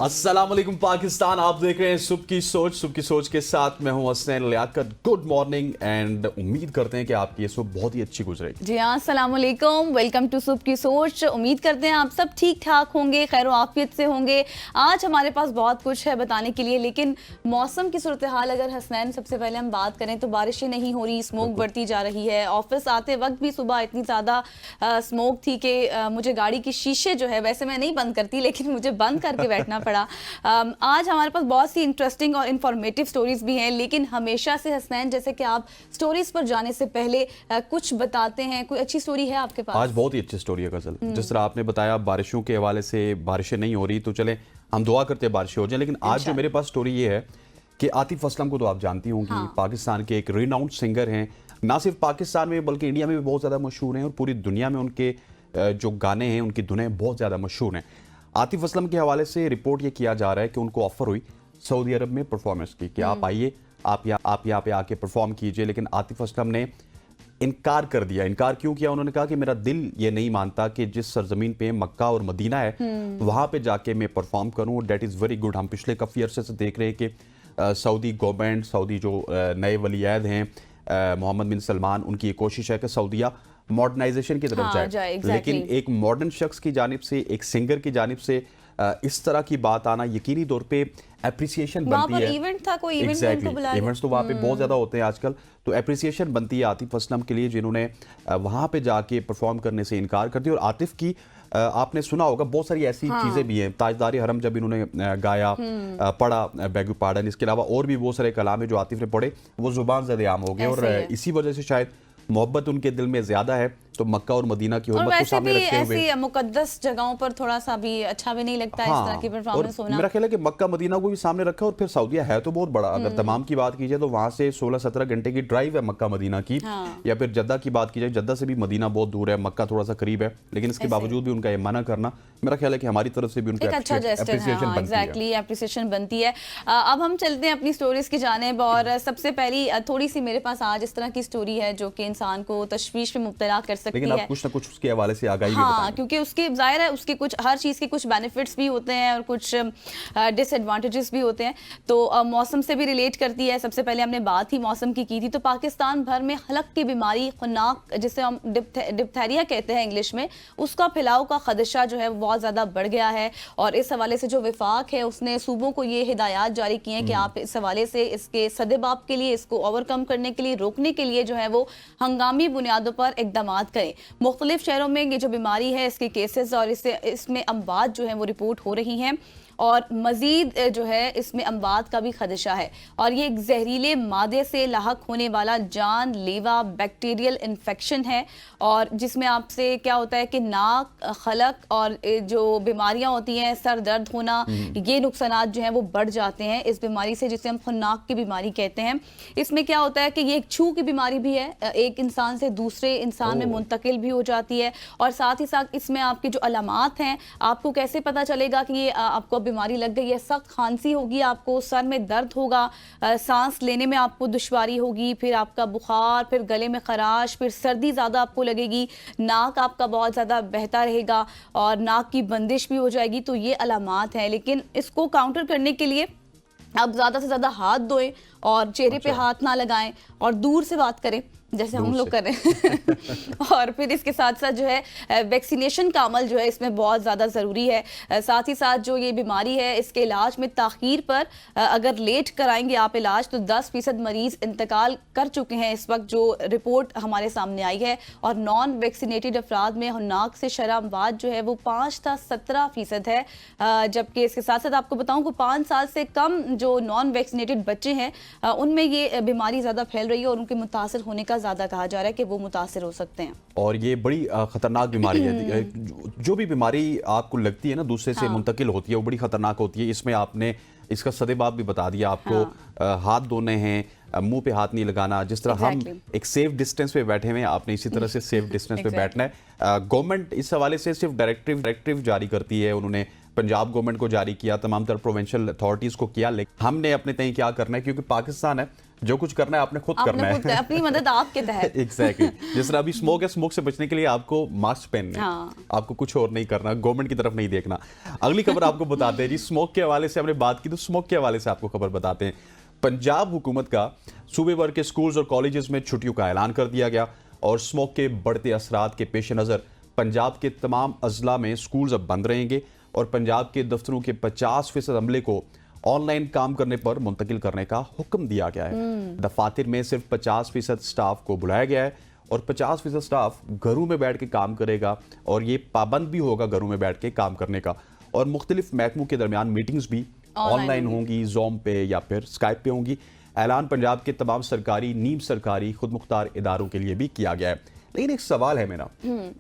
अस्सलाम वालेकुम पाकिस्तान, आप देख रहे हैं सुबह की सोच के साथ मैं हूं Hasnain Liaquat. Good morning and उम्मीद करते हैं कि आपकी ये सुबह बहुत ही अच्छी गुजरेगी। जी हाँ, अस्सलाम वालेकुम, वेलकम टू सुबह की सोच। उम्मीद करते हैं आप सब ठीक ठाक होंगे, खैर आफियत से होंगे। आज हमारे पास बहुत कुछ है बताने के लिए, लेकिन मौसम की सूरत हाल अगर हसनैन सबसे पहले हम बात करें तो बारिशें नहीं हो रही, स्मोक बढ़ती जा रही है। ऑफिस आते वक्त भी सुबह इतनी ज़्यादा स्मोक थी कि मुझे गाड़ी की शीशे जो है, वैसे मैं नहीं बंद करती लेकिन मुझे बंद करके बैठना पड़ा। आज हमारे पास बहुत सी इंटरेस्टिंग और इन्फॉर्मेटिव स्टोरीज भी हैं, लेकिन हमेशा से हसनैन जैसे कि आप स्टोरीज पर जाने से पहले कुछ बताते हैं। कोई अच्छी स्टोरी है आपके पास? आज बहुत ही अच्छी स्टोरी है गजल। जिस तरह आपने बताया बारिशों के हवाले से, बारिशें नहीं हो रही तो चले हम दुआ करते हैं बारिशें हो जाए। लेकिन आज जो मेरे पास स्टोरी ये है कि आतिफ असलम को तो आप जानती होंगी, हाँ। पाकिस्तान के एक रिनाउंड सिंगर हैं। ना सिर्फ पाकिस्तान में बल्कि इंडिया में भी बहुत ज़्यादा मशहूर हैं और पूरी दुनिया में उनके जो गाने हैं, उनकी धुनें बहुत ज़्यादा मशहूर हैं। आतिफ असलम के हवाले से रिपोर्ट ये किया जा रहा है कि उनको ऑफर हुई सऊदी अरब में परफॉर्मेंस की कि आप आइए, आप यहाँ पे आके परफॉर्म कीजिए। लेकिन आतिफ असलम ने इनकार कर दिया। इनकार क्यों किया? उन्होंने कहा कि मेरा दिल ये नहीं मानता कि जिस सरजमीन पे मक्का और मदीना है वहाँ पे जाके मैं परफॉर्म करूँ। That is very good. हम पिछले काफ़ी अरसे से देख रहे हैं कि सऊदी गवर्नमेंट, सऊदी जो नए वलीअहद हैं मोहम्मद बिन सलमान, उनकी ये कोशिश है कि सऊदिया मॉडर्नाइजेशन की तरफ जाए। exactly. लेकिन एक मॉडर्न शख्स की जानिब से, एक सिंगर की जानिब से इस तरह की बात आना यकीनी तौर पे एप्रिसिएशन बनती है। इवेंट था, कोई इवेंट में उनको बुलाया। इवेंट्स तो वहाँ पे बहुत ज़्यादा होते हैं आजकल, तो एप्रिसिएशन बनती है आतिफ असलम के लिए जिन्होंने वहाँ पे जाके परफॉर्म करने से इनकार कर दिया। और आतिफ की आपने सुना होगा बहुत सारी ऐसी चीज़ें भी हैं। ताजदारी हरम जब इन्होंने गाया, पढ़ा, बेग पार्डन, इसके अलावा और भी बहुत सारे कलाम है जो आतिफ ने पढ़े, वो जुबान ज़द-ए-आम हो गए। और इसी वजह से शायद मोहब्बत उनके दिल में ज्यादा है तो मक्का और मदीना की हुर्मत को सामने रखते हुए ऐसी मुकद्दस जगहों पर थोड़ा सा भी अच्छा भी नहीं लगता है इस तरह की परफॉर्मेंस होना। मेरा ख्याल है कि मक्का मदीना को भी सामने रखा। और फिर सऊदीया है तो बहुत बड़ा, अगर तमाम की बात की जाए तो वहां से 16-17 घंटे की ड्राइव है मक्का मदीना की। या फिर जद्दा की बात की जाए, जद्दा से भी मदीना बहुत दूर है, मक्का थोड़ा सा करीब है। लेकिन इसके बावजूद भी उनका ये मना करना, मेरा ख्याल है कि हमारी तरफ से भी उनका अच्छा एप्रिसिएशन बनती है। अब हम चलते हैं अपनी स्टोरीज की जानिब। और सबसे पहली थोड़ी सी मेरे पास आज इस तरह की स्टोरी है जो कि इंसान को तशवीश में मुब्तला कर सकती है। लेकिन आप कुछ ना कुछ उसके हवाले से आगाही भी बताएं। क्योंकि उसके जाहिर है उसके कुछ, हर चीज़ के कुछ बेनिफिट्स भी होते हैं और कुछ डिसएडवांटेजेस भी होते हैं। तो मौसम से भी रिलेट करती है। सबसे पहले हमने बात ही मौसम की थी, तो पाकिस्तान भर में हलक की बीमारी, खुन्नाक जिसे हम डिप्थेरिया कहते हैं इंग्लिश में, उसका फैलाव का खदशा जो है बहुत ज़्यादा बढ़ गया है। और इस हवाले से जो विफाक है उसने सूबों को ये हिदायत जारी की हैं कि आप इस हवाले से इसके सदेबाप के लिए, इसको ओवरकम करने के लिए, रोकने के लिए जो है वो हंगामी बुनियादों पर इकदाम करें। मुख्तलिफ शहरों में ये जो बीमारी है, इसके केसेस और इसमें अमवात जो है वो रिपोर्ट हो रही हैं और मज़ीद जो है इसमें अमवात का भी खदशा है। और ये एक जहरीले मादे से लाहक होने वाला जानलेवा बैक्टीरियल इन्फेक्शन है, और जिसमें आपसे क्या होता है कि नाक, खलक और जो बीमारियां होती हैं, सर दर्द होना, ये नुकसानात जो हैं वो बढ़ जाते हैं इस बीमारी से, जिसे हम खुन्नाक की बीमारी कहते हैं। इसमें क्या होता है कि ये एक छू की बीमारी भी है, एक इंसान से दूसरे इंसान में मुंतकिल भी हो जाती है। और साथ ही साथ इसमें आपकी जो अलामात हैं, आपको कैसे पता चलेगा कि ये आपको बीमारी लग गई है? सख्त खांसी होगी, आपको सर में दर्द होगा, सांस लेने में आपको दुश्वारी होगी, फिर आपका बुखार, फिर गले में खराश, फिर सर्दी ज़्यादा आपको लगेगी, नाक आपका बहुत ज़्यादा बहता रहेगा और नाक की बंदिश भी हो जाएगी। तो ये अलामात हैं। लेकिन इसको काउंटर करने के लिए आप ज़्यादा से ज़्यादा हाथ धोएं और चेहरे पे हाथ ना लगाएं और दूर से बात करें जैसे हम लोग कर रहे हैं। और फिर इसके साथ साथ जो है वैक्सीनेशन का अमल जो है इसमें बहुत ज़्यादा ज़रूरी है। साथ ही साथ जो ये बीमारी है, इसके इलाज में ताख़ीर पर अगर लेट कराएंगे आप इलाज तो 10% मरीज़ इंतकाल कर चुके हैं इस वक्त, जो रिपोर्ट हमारे सामने आई है। और नॉन वैक्सीनेटेड अफराद में नाक से शरह अमवात जो है वो 5 था 17% है। जबकि इसके साथ साथ आपको बताऊँ कि 5 साल से कम जो नॉन वैक्सीनेटेड बच्चे हैं उनमें ये बीमारी ज़्यादा फैल रही है और उनके मुतासर होने का ज़्यादा कहा जा रहा है कि वो मुतासिर हो सकते हैं। और ये बड़ी खतरनाक बीमारी है। जो भी बीमारी आपको लगती है ना, दूसरे से मुंतकिल होती है, वो बड़ी खतरनाक होती है। इसमें आपने इसका सदेबाप भी बता दिया। आपको हाथ धोने हैं, मुंह पे हाथ नहीं लगाना। जिस तरह हम एक सेफ डिस्टेंस पे बैठे हुए हैं, आपने इसी तरह से सेफ डिस्टेंस पे बैठना है। गवर्नमेंट इस हवाले से सिर्फ डायरेक्टिव जारी करती है। उन्होंने पंजाब गवर्नमेंट को जारी किया, तमाम तरह प्रोविंशियल अथॉरिटीज़ को किया, लेकिन हमने अपने तय क्या करना है, क्योंकि पाकिस्तान है जो कुछ करना है आपने खुद करना है। अपनी मदद आपके तहत। एग्जैक्टली जिस तरह अभी स्मोक है, स्मोक से बचने के लिए आपको मास्क पहनना है। हाँ। आपको कुछ और नहीं करना, गवर्नमेंट की तरफ नहीं देखना। अगली खबर आपको बताते हैं जी, स्मोक के हवाले से हमने बात की तो स्मोक के हवाले से आपको खबर बताते हैं। पंजाब हुकूमत का सूबे भर के स्कूल्स और कॉलेजेस में छुट्टियों का ऐलान कर दिया गया और स्मोक के बढ़ते असरात के पेश नज़र पंजाब के तमाम अजला में स्कूल्स अब बंद रहेंगे और पंजाब के दफ्तरों के 50% अमले को ऑनलाइन काम करने पर मुंतकिल करने का हुक्म दिया गया है। दफातर में सिर्फ 50% स्टाफ को बुलाया गया है और 50% स्टाफ घरों में बैठ के काम करेगा और ये पाबंद भी होगा घरों में बैठ के काम करने का। और मुख्तलिफ महकमों के दरमियान मीटिंग्स भी ऑनलाइन होंगी, ज़ूम पे या फिर स्काइप पे होंगी। ऐलान पंजाब के तमाम सरकारी, नीम सरकारी, खुद मुख्तार इदारों के लिए भी किया गया है। लेकिन एक सवाल है मेरा,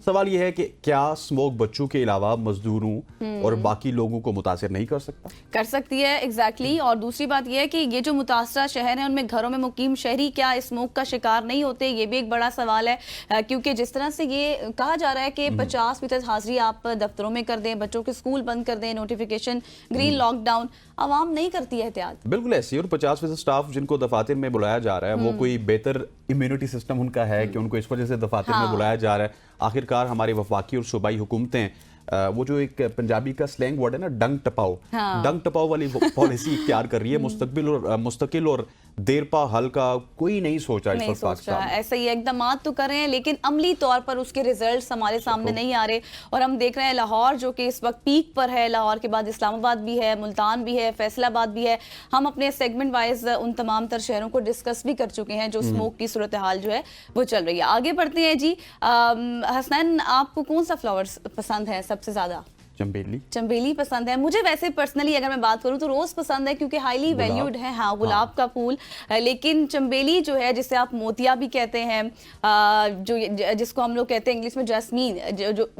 सवाल यह है कि क्या स्मोक बच्चों के अलावा मजदूरों और बाकी लोगों को मुतासिर नहीं कर सकता? कर सकती है, एग्जैक्टली। और दूसरी बात यह है कि ये जो मुतासरा शहर है उनमें घरों में मुकीम शहरी क्या स्मोक का शिकार नहीं होते, ये भी एक बड़ा सवाल है। क्योंकि जिस तरह से ये कहा जा रहा है कि 50% हाजिरी आप दफ्तरों में कर दें, बच्चों के स्कूल बंद कर दें, नोटिफिकेशन, ग्रीन लॉकडाउन, आवाम नहीं करती है एहतियात। बिल्कुल ऐसी। और 50% स्टाफ जिनको दफातर में बुलाया जा रहा है वो कोई बेहतर इम्यूनिटी सिस्टम उनका है कि उनको इस वजह से दफातर में बुलाया जा रहा है? आखिरकार हमारी वफाकी और सूबाई हुकूमतें वो जो एक पंजाबी का स्लैंग वर्ड है ना, डंग टपाओ, डंग टपाओ वाली पॉलिसी इख्तियार कर रही है। मुस्तकिल और देरपा हल का कोई नहीं सोच रहा इस वक्त। ऐसे ही इकदाम तो कर रहे हैं लेकिन अमली तौर पर उसके रिजल्ट्स हमारे सामने नहीं आ रहे। और हम देख रहे हैं लाहौर जो कि इस वक्त पीक पर है, लाहौर के बाद इस्लामाबाद भी है, मुल्तान भी है, फैसलाबाद भी है। हम अपने सेगमेंट वाइज उन तमाम तर शहरों को डिस्कस भी कर चुके हैं जो स्मोक की सूरत हाल जो है वो चल रही है। आगे बढ़ते हैं जी। हसनैन, आपको कौन सा फ्लावर्स पसंद है सबसे ज्यादा? चंबेली। चंबेली पसंद है। मुझे वैसे पर्सनली अगर मैं बात करूं तो रोज पसंद है क्योंकि हाईली वैल्यूड है। हाँ, गुलाब का फूल। लेकिन चंबेली जो है, जिसे आप मोतिया भी कहते हैं, जो जिसको हम लोग कहते हैं इंग्लिश में जैस्मीन,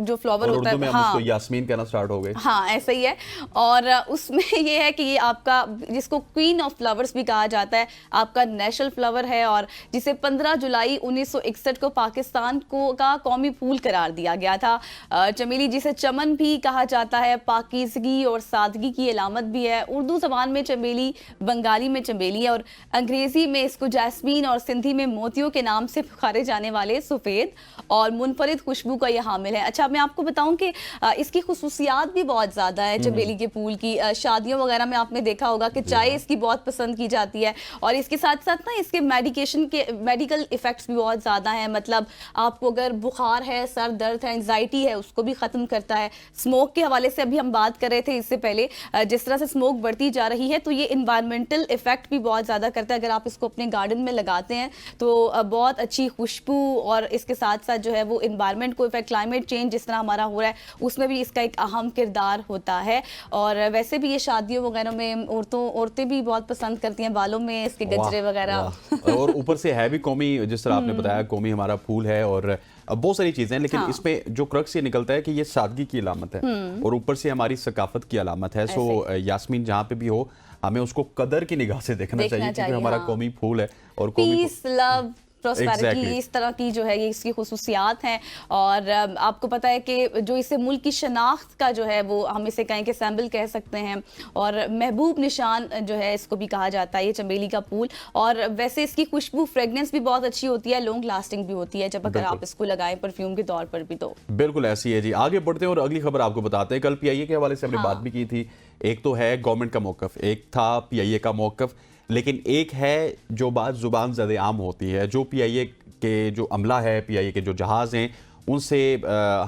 जो फ्लावर होता है, हाँ, यास्मीन कहना स्टार्ट हो गए। हाँ, ऐसा ही है। और उसमें ये है कि ये आपका, जिसको क्वीन ऑफ फ्लावर्स भी कहा जाता है, आपका नेशनल फ्लावर है और जिसे 15 जुलाई 1961 को पाकिस्तान का कौमी फूल करार दिया गया था। चमेली जिसे चमन भी कहा जाता है, पाकीज़गी और सादगी की अलामत भी है। उर्दू ज़बान में चमेली, बंगाली में चमेली है और अंग्रेज़ी में इसको जैस्मीन और सिंधी में मोतियों के नाम से पुकारे जाने वाले सफ़ेद और मुनफरिद खुशबू का यह हामिल है। अच्छा, मैं आपको बताऊं कि इसकी खुसूसियात भी बहुत ज़्यादा है चमेली के फूल की। शादियों वगैरह में आपने देखा होगा कि चाय इसकी बहुत पसंद की जाती है और इसके साथ साथ ना इसके मेडिकल इफ़ेक्ट्स भी बहुत ज़्यादा हैं। मतलब आपको अगर बुखार है, सर दर्द है, एंजाइटी है, उसको भी ख़त्म करता है। स्मोक के हवाले से अभी हम बात कर रहे थे इससे पहले, जिस तरह से स्मोक बढ़ती जा रही है तो ये इन्वायरमेंटल इफेक्ट भी बहुत ज़्यादा करता है। अगर आप इसको अपने गार्डन में लगाते हैं तो बहुत अच्छी खुशबू और इसके साथ साथ जो है वो इन्वायरमेंट को इफेक्ट, क्लाइमेट चेंज जिस तरह हमारा हो रहा है उसमें भी इसका एक अहम किरदार होता है। और वैसे भी ये शादियों वगैरह में औरतें भी बहुत पसंद करती हैं, बालों में इसके गजरे वगैरह। और ऊपर से है भी कौमी, जिस तरह आपने बताया कौमी हमारा फूल है और बहुत सारी चीजें, लेकिन हाँ। इसमें जो क्रक्स ये निकलता है कि ये सादगी की अलामत है और ऊपर से हमारी सकाफत की अलामत है। सो यास्मीन जहाँ पे भी हो हमें उसको कदर की निगाह से देखना चाहिए क्योंकि हमारा हाँ। कौमी फूल है और कौमी पीस, लव, प्रॉस्पेरिटी, Exactly. इस तरह की जो है ये इसकी खुसूसियात हैं। और आपको पता है कि जो इसे मुल्क की शनाख्त का जो है वो हम इसे कहें कि सैम्बल कह सकते हैं और महबूब निशान जो है इसको भी कहा जाता है, ये चमेली का फूल। और वैसे इसकी खुशबू, फ्रेगनेंस भी बहुत अच्छी होती है, लॉन्ग लास्टिंग भी होती है जब अगर आप इसको लगाएं परफ्यूम के तौर पर भी। तो बिल्कुल ऐसी है जी। आगे बढ़ते हैं और अगली खबर आपको बताते हैं। कल पीआईए के हवाले से हमने बात भी की थी। एक तो है गवर्नमेंट का मौकफ, एक था पीआईए का मौकफ, लेकिन एक है जो बात जुबान ज़्यादा आम होती है। जो पीआईए के जो अमला है, पीआईए के जो जहाज़ हैं, उनसे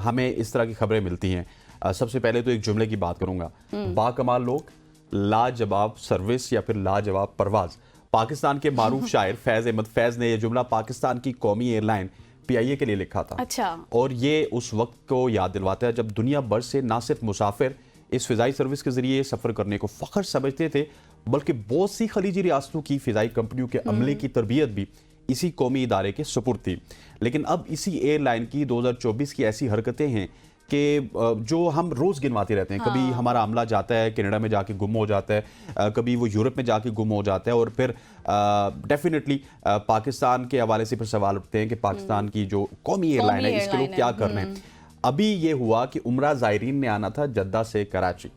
हमें इस तरह की खबरें मिलती हैं। सबसे पहले तो एक जुमले की बात करूंगा, बाकमाल लोग, लाजवाब सर्विस या फिर लाजवाब परवाज। पाकिस्तान के मारूफ शायर फैज़ अहमद फैज़ ने यह जुमला पाकिस्तान की कौमी एयरलाइन पीआईए के लिए लिखा था। अच्छा। और ये उस वक्त को याद दिलवाता है जब दुनिया भर से ना सिर्फ मुसाफिर इस फिजाई सर्विस के जरिए सफर करने को फख्र समझते थे, बल्कि बहुत सी खलीजी रियासतों की फिजाई कंपनियों के अमले की तरबियत भी इसी कौमी इदारे के सुपुर्द थी। लेकिन अब इसी एयरलाइन की 2024 की ऐसी हरकतें हैं कि जो हम रोज़ गिनवाते रहते हैं। कभी हमारा अमला जाता है कनाडा में जाके गुम हो जाता है, कभी वो यूरोप में जाके गुम हो जाता है और फिर डेफिनेटली पाकिस्तान के हवाले से फिर सवाल उठते हैं कि पाकिस्तान की जो कौमी एयरलाइन है इसके लोग क्या कर रहे हैं। अभी ये हुआ कि उम्रा ज़ायरीन ने आना था जद्दा से कराची।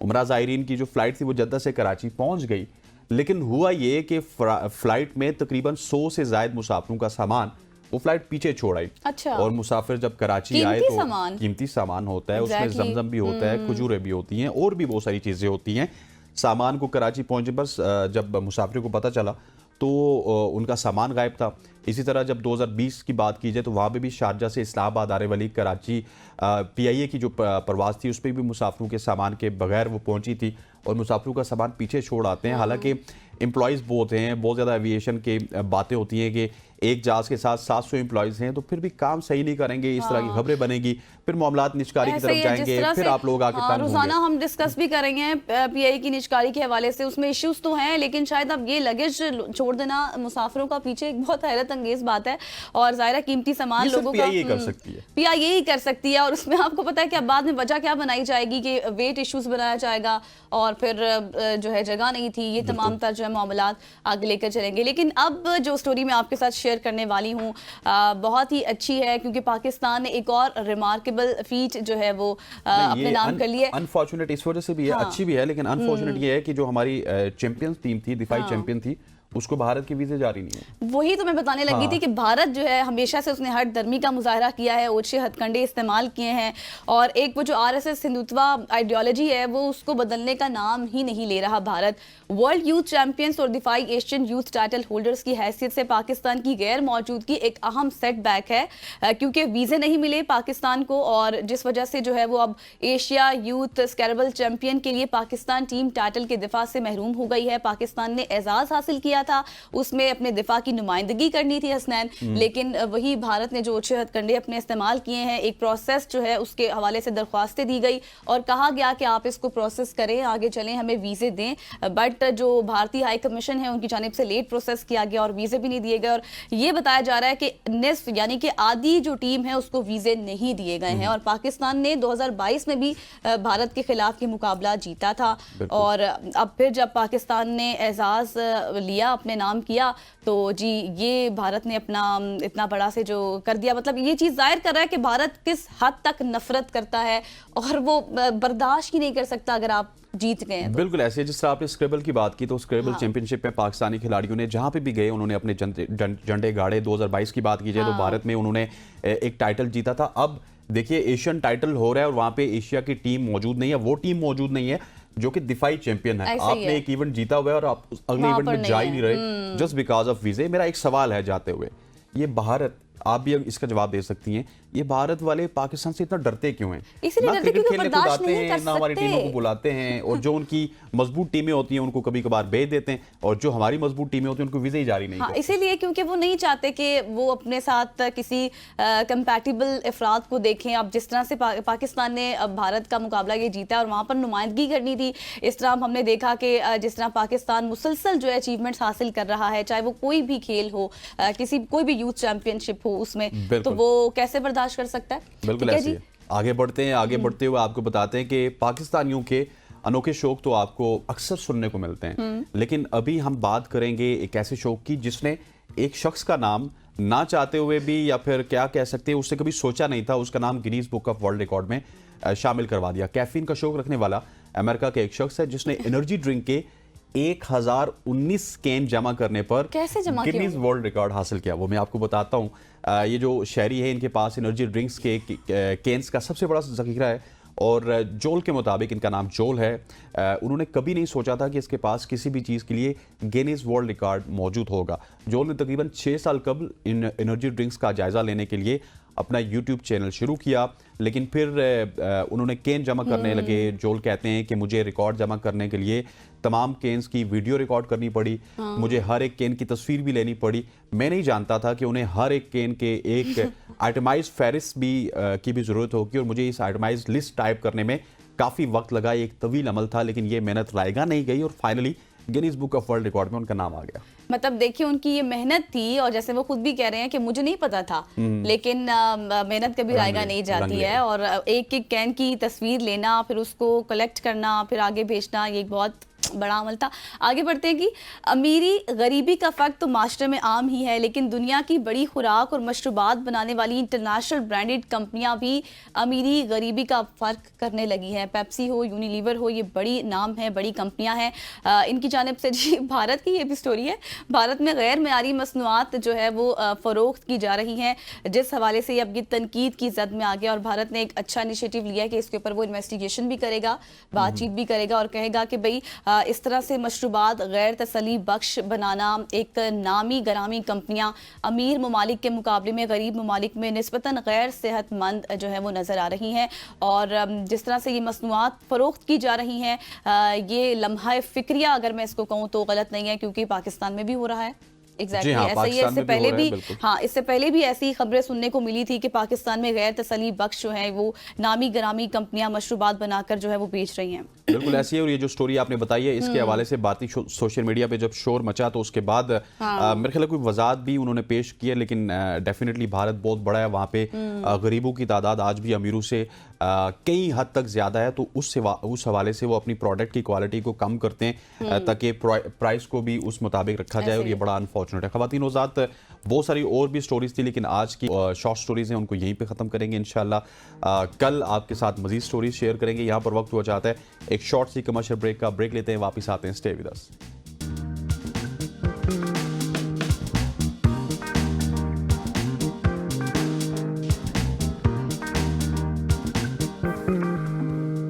उम्रा ज़ायरीन की जो फ्लाइट थी वो जद्दा से कराची पहुंच गई, लेकिन हुआ ये कि फ्लाइट में तकरीबन 100 से ज्यादा मुसाफिरों का सामान वो फ्लाइट पीछे छोड़ आई। अच्छा। और मुसाफिर जब कराची आए तो कीमती सामान होता है, उसमें जमजम भी होता है, खजूरें भी होती हैं और भी बहुत सारी चीजें होती हैं। सामान को कराची पहुंचे बस जब मुसाफिर को पता चला तो उनका सामान गायब था। इसी तरह जब 2020 की बात की जाए तो वहाँ पे भी शारजा से इस्लामाबाद आने वाली कराची PIA की जो परवाज़ थी उस पर भी मुसाफिरों के सामान के बगैर वो पहुंची थी और मुसाफिरों का सामान पीछे छोड़ आते हैं। हालांकि एम्प्लॉयज़ बहुत हैं, बहुत ज़्यादा एविएशन के बातें होती हैं कि एक जहाज़ के साथ 700 एम्प्लॉयज़ हैं तो फिर भी काम सही नहीं करेंगे, इस तरह की खबरें बनेगी, फिर मामलात निजकारी की तरफ जाएंगे, फिर आप लोग आके तंग रोजाना होंगे। हम डिस्कस भी करेंगे PIA की निजकारी के हवाले से, उसमें इश्यूज तो हैं लेकिन शायद अब ये लगेज छोड़ देना मुसाफिरों का पीछे एक बहुत हैरत अंगेज बात है। और जाहिर कीमती सामान लोगों का PIA कर सकती है, PIA ही कर सकती है। और उसमें आपको पता है कि अब बाद में वजह क्या बनाई जाएगी कि वेट इश्यूज बनाया जाएगा और फिर जो है जगह नहीं थी, ये तमाम तर जो है मामलात आगे लेकर चलेंगे। लेकिन अब जो स्टोरी मैं आपके साथ शेयर करने वाली हूँ बहुत ही अच्छी है क्योंकि पाकिस्तान ने एक और रिमार्केबल फीट जो है वो अपने नाम कर लिया। अनफॉर्चुनेट इस वजह से भी है, अच्छी भी है, लेकिन अनफॉर्चुनेट ये है कि जो हमारी चैंपियंस टीम थी, दिफाई चैंपियन थी, उसको भारत के वीजे जारी नहीं है। वही तो मैं बताने लगी थी कि भारत जो है हमेशा से उसने हट धर्मी का मुजाहरा किया है, ओछे हथकंडे इस्तेमाल किए हैं और एक वो जो RSS हिंदुत्वा आइडियोलॉजी है वो उसको बदलने का नाम ही नहीं ले रहा भारत। वर्ल्ड यूथ चैंपियंस और दिफाई एशियन यूथ टाइटल होल्डर्स की हैसियत से पाकिस्तान की गैर मौजूदगी एक अहम सेटबैक है क्योंकि वीजे नहीं मिले पाकिस्तान को और जिस वजह से जो है वो अब एशिया यूथ स्कैरेबल चैंपियन के लिए पाकिस्तान टीम टाइटल के दिफा से महरूम हो गई है। पाकिस्तान ने एजाज हासिल किया था, उसमें अपने दिफा की नुमाइंदगी करनी थी हसनैन, लेकिन वही भारत ने जो ओछे हथकंडे अपने इस्तेमाल किए हैं, एक प्रोसेस जो है उसके हवाले से दरख्वास्तें दी गई और कहा गया कि आप इसको प्रोसेस करें, आगे चलें, हमें वीजे दें। बट जो भारतीय हाई कमीशन है उनकी जानिब से लेट प्रोसेस किया गया और वीजे भी नहीं दिए गए और ये बताया जा रहा है कि निस्फ यानी कि आधी जो टीम है उसको वीजे नहीं दिए गए हैं। और पाकिस्तान ने 2022 में भी भारत के खिलाफ ये मुकाबला जीता था और अब फिर जब पाकिस्तान ने एजाज लिया, अपने नाम किया, तो जी ये भारत ने अपना इतना बड़ा से जो कर दिया, मतलब ये चीज जाहिर कर रहा है कि भारत किस हद तक नफरत करता है और वो बर्दाश्त ही नहीं कर सकता अगर आप जीत गए हैं तो। बिल्कुल ऐसे जिस तरह आपने स्क्रेबल की बात की तो स्क्रेबल चैंपियनशिप में पाकिस्तानी खिलाड़ियों ने जहां पे भी गए उन्होंने अपने झंडे गाड़े। 2022 की बात की जाए तो भारत में उन्होंने एक टाइटल जीता था। अब देखिए एशियन टाइटल हो रहा है और वहां पे एशिया की टीम मौजूद नहीं है, वो टीम मौजूद नहीं है जो कि दिफाई चैंपियन है। आपने एक इवेंट जीता हुआ है और आप अगले इवेंट में जा ही नहीं रहे जस्ट बिकॉज ऑफ वीजे। मेरा एक सवाल है जाते हुए, ये भारत, आप भी इसका जवाब दे सकती हैं, ये भारत वाले पाकिस्तान से इतना डरते क्यों हैं? इसीलिए ना डरते क्रिकेट क्योंकि खेलने को बर्दाश्त जाते नहीं हैं, कर ना हमारी सकते। टीमों को बुलाते हैं और जो उनकी मजबूत टीमें होती हैं उनको कभी कभार भेज देते हैं और जो हमारी मजबूत टीमें होती हैं उनको वीजा ही जारी नहीं करते। इसीलिए क्योंकि वो नहीं चाहते कि वो अपने साथ किसी कंपैटिबल अफराद को देखें। अब जिस तरह से पाकिस्तान ने अब भारत का मुकाबला ये जीता और वहाँ पर नुमाइंदगी करनी थी, इस तरह हमने देखा कि जिस तरह पाकिस्तान मुसलसल जो है अचीवमेंट्स हासिल कर रहा है, चाहे वो कोई भी खेल हो, कोई भी यूथ चैंपियनशिप हो, उसमें तो वो कैसे बर्दाश्त कर सकता है? बिल्कुल ऐसे है। आगे बढ़ते हैं, आगे बढ़ते हुए आपको बताते हैं कि पाकिस्तानियों के अनोखे शौक तो आपको अक्सर सुनने को मिलते हैं, लेकिन अभी हम बात करेंगे एक ऐसे शौक की जिसने एक शख्स का नाम ना चाहते हुए भी, या फिर क्या कह सकते हैं, उससे कभी सोचा नहीं था, उसका नाम Guinness book of world record में शामिल करवा दिया। कैफीन का शौक रखने वाला अमेरिका का एक शख्स है जिसने एनर्जी ड्रिंक के 1019 कैन जमा करने पर गिनीज वर्ल्ड रिकॉर्ड हासिल किया। वो मैं आपको बताता हूँ। ये जो शहरी है इनके पास एनर्जी ड्रिंक्स के कैंस का सबसे बड़ा जखीरा है और जोल के मुताबिक, इनका नाम जोल है, उन्होंने कभी नहीं सोचा था कि इसके पास किसी भी चीज़ के लिए गिनीज वर्ल्ड रिकॉर्ड मौजूद होगा। जोल ने तकरीबन 6 साल कबल इन एनर्जी ड्रिंक्स का जायज़ा लेने के लिए अपना यूट्यूब चैनल शुरू किया, लेकिन फिर उन्होंने केन जमा करने लगे। जोल कहते हैं कि मुझे रिकॉर्ड जमा करने के लिए तमाम केन्स की वीडियो रिकॉर्ड करनी पड़ी, मुझे हर एक केन की तस्वीर भी लेनी पड़ी। मैं नहीं जानता था कि उन्हें हर एक केन के एक आइटमाइज फहरिस्त भी की भी ज़रूरत होगी और मुझे इस आइटमाइज लिस्ट टाइप करने में काफ़ी वक्त लगा। एक तवील अमल था, लेकिन ये मेहनत रायगा नहीं गई और finally Guinness book of world record में उनका नाम आ गया। मतलब देखिए उनकी ये मेहनत थी और जैसे वो खुद भी कह रहे हैं कि मुझे नहीं पता था, लेकिन मेहनत कभी रायगा नहीं जाती है और एक एक कैन की तस्वीर लेना, फिर उसको कलेक्ट करना, फिर आगे भेजना, ये बहुत बड़ा अमल था। आगे बढ़ते हैं कि अमीरी गरीबी का फ़र्क तो माशरे में आम ही है, लेकिन दुनिया की बड़ी खुराक और मशरूबात बनाने वाली इंटरनेशनल ब्रांडेड कंपनियां भी अमीरी गरीबी का फ़र्क करने लगी हैं। पेप्सी हो, यूनिलीवर हो, ये बड़ी नाम है, बड़ी कंपनियां हैं। इनकी जानिब से जी भारत की ये भी स्टोरी है। भारत में गैर मयारी मसनूआत जो है वो फ़रोख्त की जा रही हैं, जिस हवाले से ये अब ये तनकीद की जद में आ गया और भारत ने एक अच्छा इनिशिएटिव लिया है कि इसके ऊपर वो इन्वेस्टिगेशन भी करेगा, बातचीत भी करेगा और कहेगा कि भाई इस तरह से मशरूबात गैर तसली बख्श बनाना, एक नामी गरामी कंपनियां अमीर ममालिक के मुकाबले में गरीब ममालिक में निस्बतन गैर सेहतमंद जो है वो नज़र आ रही हैं। और जिस तरह से ये मसनूआत फ़रोख्त की जा रही हैं, ये लम्हा फ़िक्रिया अगर मैं इसको कहूँ तो गलत नहीं है, क्योंकि पाकिस्तान में भी हो रहा है। एग्जैक्टली हाँ, ऐसा ही है। पाकिस्तान इससे में भी हो पहले रहा है, भी बिल्कुल। हाँ, इससे पहले भी ऐसी खबरें सुनने को मिली थी कि पाकिस्तान में गैर तसली बख्श जो है वो नामी गरामी कंपनियां मशरूबात बनाकर जो है वो बेच रही हैं। बिल्कुल ऐसी है। और ये जो स्टोरी आपने बताई है, इसके हवाले से बात सोशल मीडिया पे जब शोर मचा तो उसके बाद मेरे ख्याल कोई वजाहत भी उन्होंने पेश की है, लेकिन डेफिनेटली भारत बहुत बड़ा है, वहाँ पे गरीबों की तादाद आज भी अमीरों से कई हद तक ज़्यादा है। तो उस हवाले से वो अपनी प्रोडक्ट की क्वालिटी को कम करते हैं ताकि प्राइस को भी उस मुताबिक रखा जाए, और ये बड़ा अनफॉर्चुनेट है। ख़वातीन हज़रात, बहुत सारी और भी स्टोरीज थी, लेकिन आज की शॉर्ट स्टोरीज हैं उनको यहीं पे ख़त्म करेंगे इंशाल्लाह। कल आपके साथ मज़ीद स्टोरीज शेयर करेंगे। यहाँ पर वक्त हुआ चाहता है एक शॉर्ट सी कमर्शियल ब्रेक का। ब्रेक लेते हैं, वापस आते हैं। Stay with us.